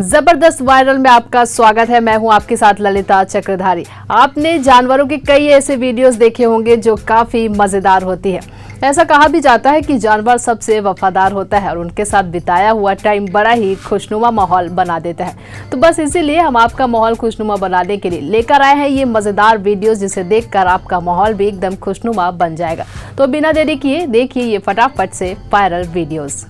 जबरदस्त वायरल में आपका स्वागत है। मैं हूं आपके साथ ललिता चक्रधारी। आपने जानवरों के कई ऐसे वीडियोस देखे होंगे जो काफी मजेदार होती है। ऐसा कहा भी जाता है कि जानवर सबसे वफादार होता है और उनके साथ बिताया हुआ टाइम बड़ा ही खुशनुमा माहौल बना देता है। तो बस इसीलिए हम आपका माहौल खुशनुमा बनाने के लिए लेकर आए हैं ये मजेदार वीडियोस, जिसे देखकर आपका माहौल भी एकदम खुशनुमा बन जाएगा। तो बिना देरी किए देखिए ये फटाफट से वायरल वीडियोस।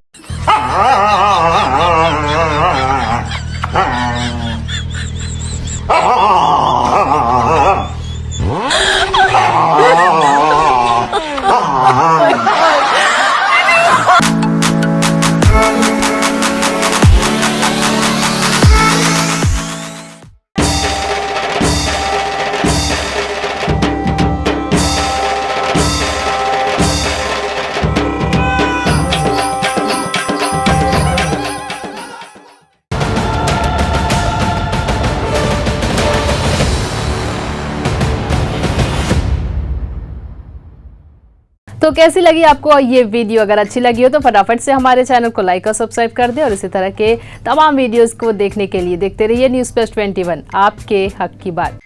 तो कैसी लगी आपको ये वीडियो? अगर अच्छी लगी हो तो फटाफट से हमारे चैनल को लाइक और सब्सक्राइब कर दें और इसी तरह के तमाम वीडियोस को देखने के लिए देखते रहिए न्यूज़ प्लस 21, आपके हक की बात।